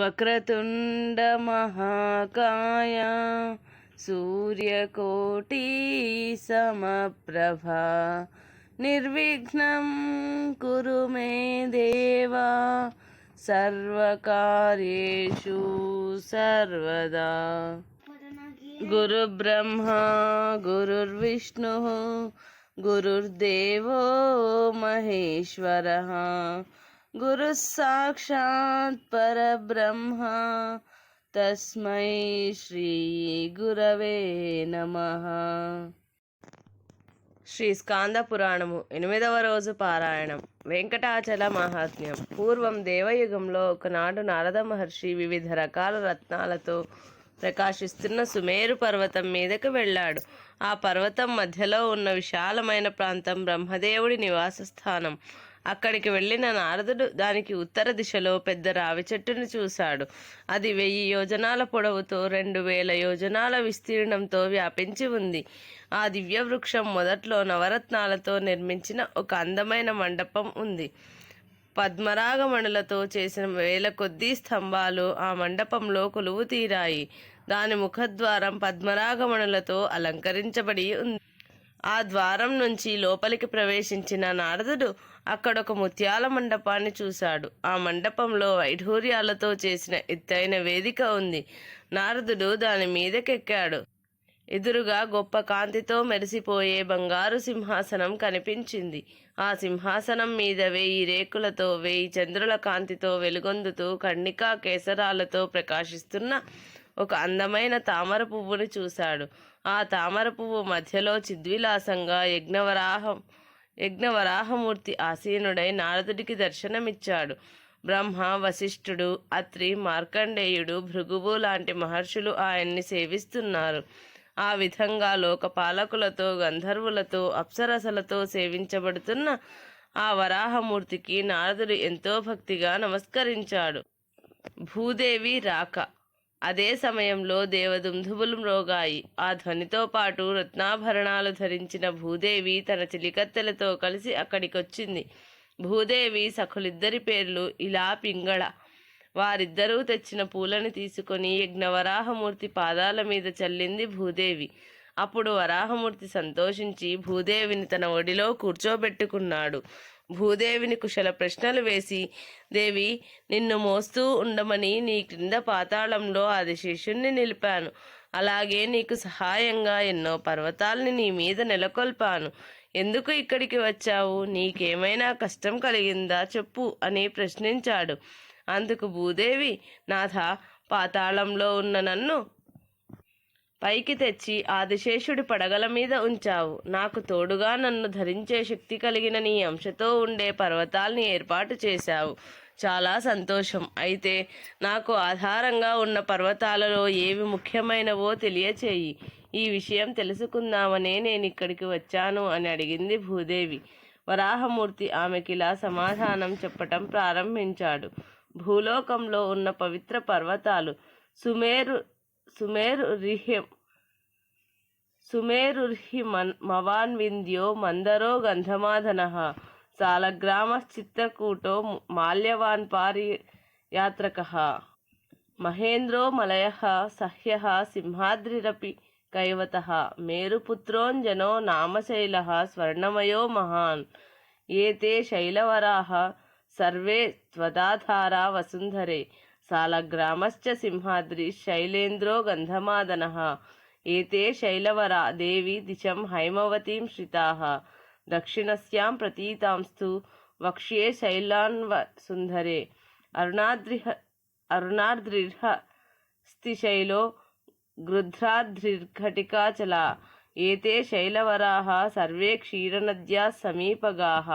వక్రతుండ మహాకాయ సూర్యకోటి సమప్రభ నిర్విఘ్నం కురు మే దేవా సర్వకార్యేషు సర్వదా. గురుబ్రహ్మా గురుర్విష్ణు గురుర్దేవో మహేశ్వరః గురుః సాక్షాత్ పరబ్రహ్మ తస్మై శ్రీ గురవే నమః. శ్రీ స్కాంద పురాణము 8వ రోజు పారాయణం. వెంకటాచల మహాత్మ్యం. పూర్వం దేవయుగంలో ఒకనాడు నారద మహర్షి వివిధ రకాల రత్నాలతో ప్రకాశిస్తున్న సుమేరు పర్వతం మీదకు వెళ్ళాడు. ఆ పర్వతం మధ్యలో ఉన్న విశాలమైన ప్రాంతం బ్రహ్మదేవుడి నివాస స్థానం. అక్కడికి వెళ్ళిన నారదుడు దానికి ఉత్తర దిశలో పెద్ద రావి చెట్టును చూశాడు. అది 1000 యోజనాల పొడవుతో 2000 యోజనాల విస్తీర్ణంతో వ్యాపించి ఉంది. ఆ దివ్య వృక్షం మొదట్లో నవరత్నాలతో నిర్మించిన ఒక అందమైన మండపం ఉంది. పద్మరాగమణులతో చేసిన 1000 కొద్దీ స్తంభాలు ఆ మండపంలో కొలువు తీరాయి. దాని ముఖద్వారం పద్మరాగమణులతో అలంకరించబడి ఉంది. ఆ ద్వారం నుంచి లోపలికి ప్రవేశించిన నారదుడు అక్కడొక ముత్యాల మండపాన్ని చూశాడు. ఆ మండపంలో వైఢూర్యాలతో చేసిన ఎత్తైన వేదిక ఉంది. నారదుడు దాని మీదకెక్కాడు. ఎదురుగా గొప్ప కాంతితో మెరిసిపోయే బంగారు సింహాసనం కనిపించింది. ఆ సింహాసనం మీద 1000 రేకులతో 1000 చంద్రుల కాంతితో వెలుగొందుతూ కర్ణికా కేసరాలతో ప్రకాశిస్తున్న ఒక అందమైన తామర పువ్వుని చూశాడు. ఆ తామర పువ్వు మధ్యలో చిద్విలాసంగా యజ్ఞవరాహమూర్తి ఆసీనుడై నారదుడికి దర్శనమిచ్చాడు. బ్రహ్మ, వశిష్ఠుడు, అత్రి, మార్కండేయుడు, భృగువు లాంటి మహర్షులు ఆయన్ని సేవిస్తున్నారు. ఆ విధంగా లోకపాలకులతో, గంధర్వులతో, అప్సరసలతో సేవించబడుతున్న ఆ వరాహమూర్తికి నారదుడు ఎంతో భక్తిగా నమస్కరించాడు. భూదేవి రాక. అదే సమయంలో దేవదుందుబులు మ్రోగాయి. ఆ ధ్వనితో పాటు రత్నాభరణాలు ధరించిన భూదేవి తన చిలికత్తెలతో కలిసి అక్కడికొచ్చింది. భూదేవి సఖులిద్దరి పేర్లు ఇలా పింగళ. వారిద్దరూ తెచ్చిన పూలని తీసుకొని యజ్ఞవరాహమూర్తి పాదాల మీద చల్లింది భూదేవి. అప్పుడు వరాహమూర్తి సంతోషించి భూదేవిని తన ఒడిలో కూర్చోబెట్టుకున్నాడు. భూదేవిని కుశల ప్రశ్నలు వేసి, దేవి, నిన్ను మోస్తూ ఉండమని నీ క్రింద పాతాళంలో ఆదిశేషుణ్ణి నిలిపాను. అలాగే నీకు సహాయంగా ఎన్నో పర్వతాల్ని నీ మీద నెలకొల్పాను. ఎందుకు ఇక్కడికి వచ్చావు? నీకేమైనా కష్టం కలిగిందా చెప్పు అని ప్రశ్నించాడు. అందుకు భూదేవి, నాథ, పాతాళంలో ఉన్న నన్ను పైకి తెచ్చి ఆదిశేషుడి పడగల మీద ఉంచావు. నాకు తోడుగా నన్ను ధరించే శక్తి కలిగిన నీ అంశతో ఉండే పర్వతాల్ని ఏర్పాటు చేశావు. చాలా సంతోషం. అయితే నాకు ఆధారంగా ఉన్న పర్వతాలలో ఏవి ముఖ్యమైనవో తెలియచేయి. ఈ విషయం తెలుసుకుందామనే నేను ఇక్కడికి వచ్చాను అని అడిగింది భూదేవి. వరాహమూర్తి ఆమెకిలా సమాధానం చెప్పటం ప్రారంభించాడు. భూలోకంలో ఉన్న పవిత్ర పర్వతాలు సుమేరుర్హి మవాన్వింద్యో మందరో గంధమాదనః సాలగ్రామశ్చిత్రకూటో మాల్యవాన్ పారియాత్రకః మహేంద్రో మలయః సహ్యః సింహాద్రిరపి కైవతః మేరుపుత్రోంజనో నామశైలః స్వర్ణమయో మహాన్ ఏతే శైలవరాః సర్వే త్వదాధారా వసుంధరే సాలగ్రామశ్చ సింహాద్రి శైలేంద్రో గంధమాదనః ఏతే శైలవరా దేవి దిశం హైమవతీం శ్రితాః దక్షిణస్యాం ప్రతీతాంస్తు వక్ష్యే శైలాన్వసుంధరే అరుణాద్రిర్హ స్థిశైలో గృధ్రాద్రిర్ఘటికాచలా ఏతే శైలవరాః సర్వే క్షీరనద్యా సమీపగాః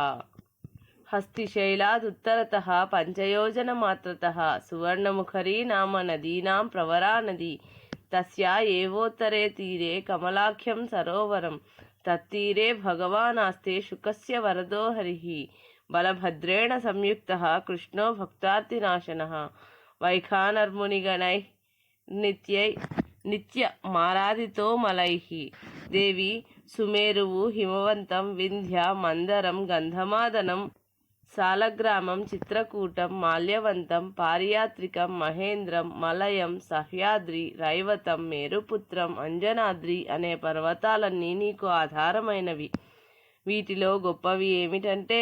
హస్తిశైలాదుత్తరతః పంచయోజనమాత్రతః సువర్ణముఖరీ నామ నదీనాం ప్రవరా నదీ తస్యా ఏవోత్తరే తీరే కమలాఖ్యం సరోవరం తత్తీరే భగవానాస్తే శుకస్య వరదో హరిః బలభద్రేణ సంయుక్తః కృష్ణో భక్తార్తినాశనః వైఖానర్మునిగణైః నిత్య మారాదితో మలైః. దేవి, సుమేరువు, హిమవంతం, వింధ్య, మందరం, గంధమాదనం, సాలగ్రామం, చిత్రకూటం, మాల్యవంతం, పారియాత్రికం, మహేంద్రం, మలయం, సహ్యాద్రి, రైవతం, మేరుపుత్రం, అంజనాద్రి అనే పర్వతాలన్నీ నీకు ఆధారమైనవి. వీటిలో గొప్పవి ఏమిటంటే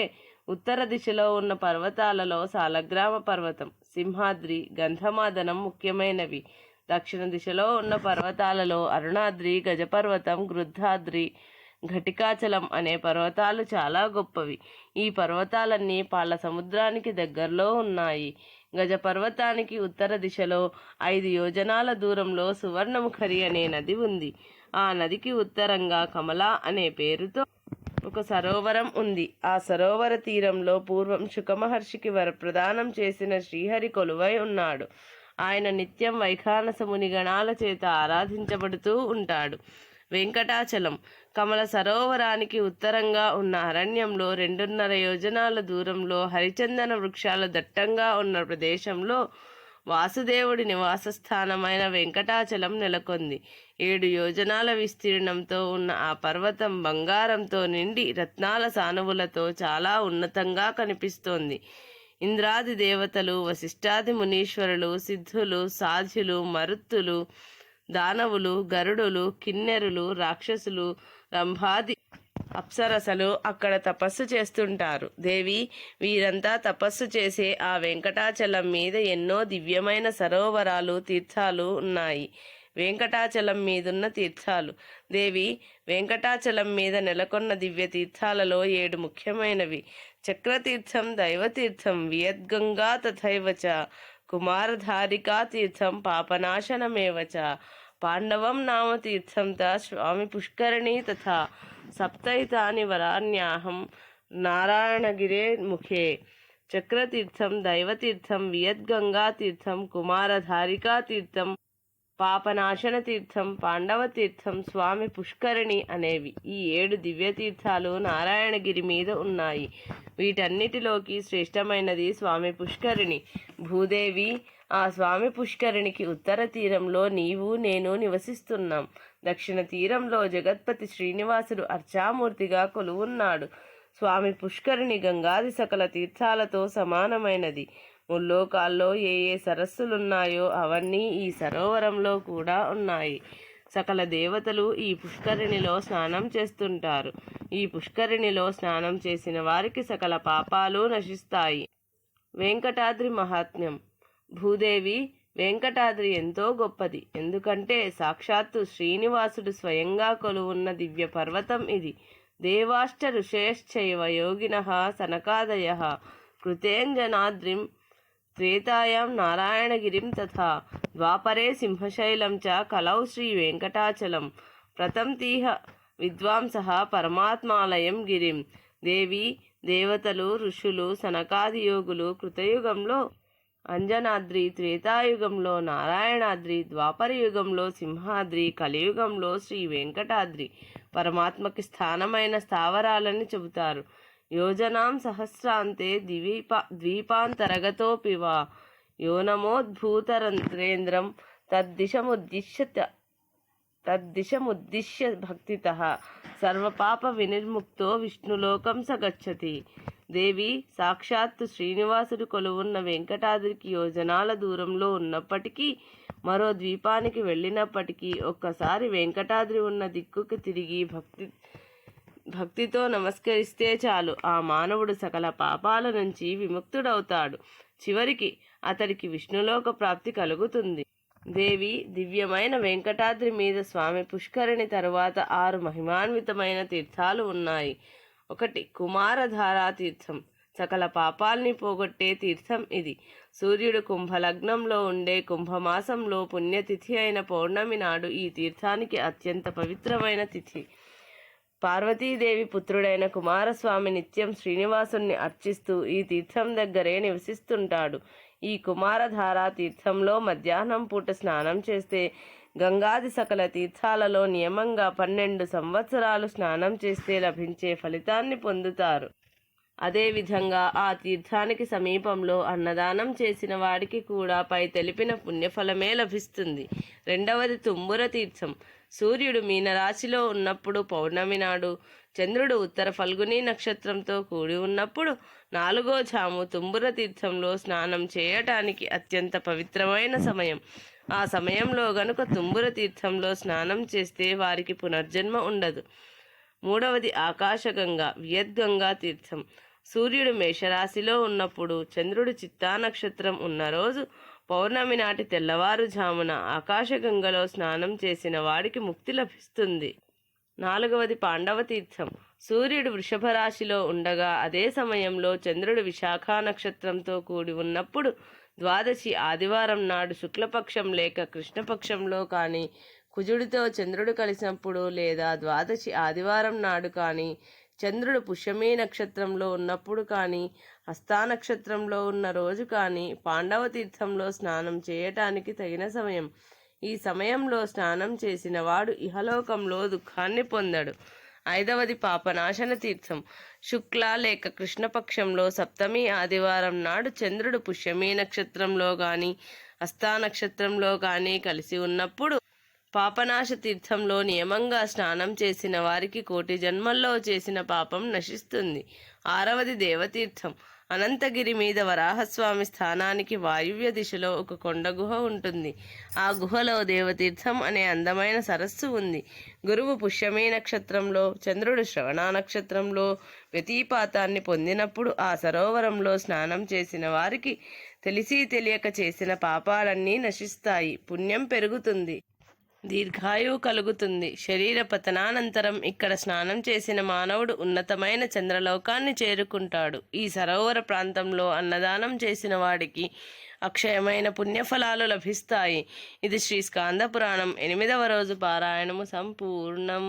ఉత్తర దిశలో ఉన్న పర్వతాలలో సాలగ్రామ పర్వతం, సింహాద్రి, గంధమాదనం ముఖ్యమైనవి. దక్షిణ దిశలో ఉన్న పర్వతాలలో అరుణాద్రి, గజపర్వతం, గృద్ధాద్రి, ఘటికాచలం అనే పర్వతాలు చాలా గొప్పవి. ఈ పర్వతాలన్నీ పాల సముద్రానికి దగ్గరలో ఉన్నాయి. గజ పర్వతానికి ఉత్తర దిశలో 5 యోజనాల దూరంలో సువర్ణముఖరి అనే నది ఉంది. ఆ నదికి ఉత్తరంగా కమలా అనే పేరుతో ఒక సరోవరం ఉంది. ఆ సరోవర తీరంలో పూర్వం శుకమహర్షికి వరప్రదానం చేసిన శ్రీహరి కొలువై ఉన్నాడు. ఆయన నిత్యం వైఖానస మునిగణాల చేత ఆరాధించబడుతూ ఉంటాడు. వెంకటాచలం కమల సరోవరానికి ఉత్తరంగా ఉన్న అరణ్యంలో 2.5 యోజనాల దూరంలో హరిచందన వృక్షాల దట్టంగా ఉన్న ప్రదేశంలో వాసుదేవుడి నివాస స్థానమైన వెంకటాచలం నెలకొంది. 7 యోజనాల విస్తీర్ణంతో ఉన్న ఆ పర్వతం బంగారంతో నిండి రత్నాల సానువులతో చాలా ఉన్నతంగా కనిపిస్తోంది. ఇంద్రాది దేవతలు, వశిష్ఠాది మునీశ్వరులు, సిద్ధులు, సాధ్యులు, మరుత్తులు, దానవులు, గరుడులు, కిన్నెరులు, రాక్షసులు, రంభాది అప్సరసలు అక్కడ తపస్సు చేస్తుంటారు. దేవి, వీరంతా తపస్సు చేసే ఆ వెంకటాచలం మీద ఎన్నో దివ్యమైన సరోవరాలు, తీర్థాలు ఉన్నాయి. వెంకటాచలం మీదున్న తీర్థాలు. దేవి, వెంకటాచలం మీద నెలకొన్న దివ్య తీర్థాలలో 7 ముఖ్యమైనవి. చక్రతీర్థం, దైవతీర్థం, వియద్గంగా తథైవచ, కుమారధారికా తీర్థం, పాపనాశనమేవచ, పాండవం నామ తీర్థం త స్వామి పుష్కరిణీ తథా సప్తైతాని వరాన్యాహం నారాయణగిరే ముఖే. చక్రతీర్థం, దైవతీర్థం, వియద్గంగా తీర్థం, కుమారధారికా తీర్థం, పాపనాశన తీర్థం, పాండవ తీర్థం, స్వామి పుష్కరిణి అనేవి. ఈ 7 దివ్యతీర్థాలు నారాయణగిరి మీద ఉన్నాయి. వీటన్నిటిలోకి శ్రేష్టమైనది స్వామి పుష్కరిణి. భూదేవి, ఆ స్వామి పుష్కరిణికి ఉత్తర తీరంలో నీవు నేను నివసిస్తున్నాం. దక్షిణ తీరంలో జగత్పతి శ్రీనివాసుడు అర్చామూర్తిగా కొలువున్నాడు. స్వామి పుష్కరిణి గంగాది సకల తీర్థాలతో సమానమైనది. ముల్లోకాల్లో ఏ సరస్సులున్నాయో అవన్నీ ఈ సరోవరంలో కూడా ఉన్నాయి. సకల దేవతలు ఈ పుష్కరిణిలో స్నానం చేస్తుంటారు. ఈ పుష్కరిణిలో స్నానం చేసిన వారికి సకల పాపాలు నశిస్తాయి. వెంకటాద్రి మహాత్మ్యం. భూదేవి, వెంకటాద్రి ఎంతో గొప్పది. ఎందుకంటే సాక్షాత్తు శ్రీనివాసుడు స్వయంగా కొలువున్న దివ్య పర్వతం ఇది. దేవాశ్చ ఋషయశ్చైవ యోగినః సనకాదయః కృతేంజనాద్రిం త్రేతాయాం నారాయణగిరిం తథా ద్వాపరే సింహశైలం చ కలౌ శ్రీ వెంకటాచలం ప్రతంతీహ విద్వాంసః పరమాత్మాలయం గిరిం. దేవి, దేవతలు, ఋషులు, సనకాది యోగులు కృతయుగంలో అంజనాద్రి, త్రేతాయుగంలో నారాయణాద్రి, ద్వాపర యుగంలో సింహాద్రి, కలియుగంలో శ్రీ వెంకటాద్రి పరమాత్మకి స్థానమైన స్థావరాలని చెబుతారు. యోజనాం సహస్రాంతే ద్వీపాంతరగతోపి వా యోనమోద్భూతరంత్రేంద్రం తద్దిశముద్దిశ్య భక్తితః సర్వపాప వినిర్ముక్తో విష్ణులోకం స గచ్చతి. దేవి, సాక్షాత్తు శ్రీనివాసుడు కొలువున్న వెంకటాద్రికి యోజనాల దూరంలో ఉన్నప్పటికీ, మరో ద్వీపానికి వెళ్ళినప్పటికీ ఒక్కసారి వెంకటాద్రి ఉన్న దిక్కుకి తిరిగి భక్తితో నమస్కరిస్తే చాలు ఆ మానవుడు సకల పాపాల నుంచి విముక్తుడవుతాడు. చివరికి అతడికి విష్ణులోక ప్రాప్తి కలుగుతుంది. దేవి, దివ్యమైన వెంకటాద్రి మీద స్వామి పుష్కరిణి తరువాత 6 మహిమాన్వితమైన తీర్థాలు ఉన్నాయి. 1 కుమారధారా తీర్థం. సకల పాపాల్ని పోగొట్టే తీర్థం ఇది. సూర్యుడు కుంభలగ్నంలో ఉండే కుంభమాసంలో పుణ్యతిథి అయిన పౌర్ణమి నాడు ఈ తీర్థానికి అత్యంత పవిత్రమైన తిథి. పార్వతీదేవి పుత్రుడైన కుమారస్వామి నిత్యం శ్రీనివాసుని అర్చిస్తూ ఈ తీర్థం దగ్గరే నివసిస్తుంటాడు. ఈ కుమారధారా తీర్థంలో మధ్యాహ్నం పూట స్నానం చేస్తే గంగాది సకల తీర్థాలలో నియమంగా 12 సంవత్సరాలు స్నానం చేస్తే లభించే ఫలితాన్ని పొందుతారు. అదేవిధంగా ఆ తీర్థానికి సమీపంలో అన్నదానం చేసిన వాడికి కూడా పై తెలిపిన పుణ్యఫలమే లభిస్తుంది. 2వది తుంబుర తీర్థం. సూర్యుడు మీనరాశిలో ఉన్నప్పుడు పౌర్ణమి నాడు, చంద్రుడు ఉత్తర ఫల్గుని నక్షత్రంతో కూడి ఉన్నప్పుడు 4వ జాము తుంబుర తీర్థంలో స్నానం చేయటానికి అత్యంత పవిత్రమైన సమయం. ఆ సమయంలో గనుక తుంబుర తీర్థంలో స్నానం చేస్తే వారికి పునర్జన్మ ఉండదు. 3వది ఆకాశగంగా వియద్గంగా తీర్థం. సూర్యుడు మేషరాశిలో ఉన్నప్పుడు, చంద్రుడు చిత్తా నక్షత్రం ఉన్న రోజు పౌర్ణమి నాటి తెల్లవారుజామున ఆకాశగంగలో స్నానం చేసిన వాడికి ముక్తి లభిస్తుంది. 4వది పాండవ తీర్థం. సూర్యుడు వృషభ రాశిలో ఉండగా అదే సమయంలో చంద్రుడు విశాఖ నక్షత్రంతో కూడి ఉన్నప్పుడు ద్వాదశి ఆదివారం నాడు శుక్లపక్షం లేక కృష్ణపక్షంలో కానీ, కుజుడితో చంద్రుడు కలిసినప్పుడు లేదా ద్వాదశి ఆదివారం నాడు కానీ, చంద్రుడు పుష్యమీ నక్షత్రంలో ఉన్నప్పుడు కానీ, హస్తా నక్షత్రంలో ఉన్న రోజు కానీ పాండవ తీర్థంలో స్నానం చేయటానికి తగిన సమయం. ఈ సమయంలో స్నానం చేసిన వాడు ఇహలోకంలో దుఃఖాన్ని పొందడు. 5వది పాపనాశన తీర్థం. శుక్ల లేక కృష్ణపక్షంలో సప్తమి ఆదివారం నాడు చంద్రుడు పుష్యమీ నక్షత్రంలో కానీ, హస్తా నక్షత్రంలో కానీ కలిసి ఉన్నప్పుడు పాపనాశ తీర్థంలో నియమంగా స్నానం చేసిన వారికి కోటి జన్మల్లో చేసిన పాపం నశిస్తుంది. 6వది దేవతీర్థం. అనంతగిరి మీద వరాహస్వామి స్థానానికి వాయువ్య దిశలో ఒక కొండ గుహ ఉంటుంది. ఆ గుహలో దేవతీర్థం అనే అందమైన సరస్సు ఉంది. గురువు పుష్యమీ నక్షత్రంలో, చంద్రుడు శ్రవణ నక్షత్రంలో వ్యతిపాతాన్ని పొందినప్పుడు ఆ సరోవరంలో స్నానం చేసిన వారికి తెలిసి తెలియక చేసిన పాపాలన్నీ నశిస్తాయి, పుణ్యం పెరుగుతుంది, దీర్ఘాయువు కలుగుతుంది. శరీర పతనానంతరం ఇక్కడ స్నానం చేసిన మానవుడు ఉన్నతమైన చంద్రలోకాన్ని చేరుకుంటాడు. ఈ సరోవర ప్రాంతంలో అన్నదానం చేసిన వాడికి అక్షయమైన పుణ్యఫలాలు లభిస్తాయి. ఇది శ్రీ స్కాంద పురాణం 8వ రోజు పారాయణము సంపూర్ణం.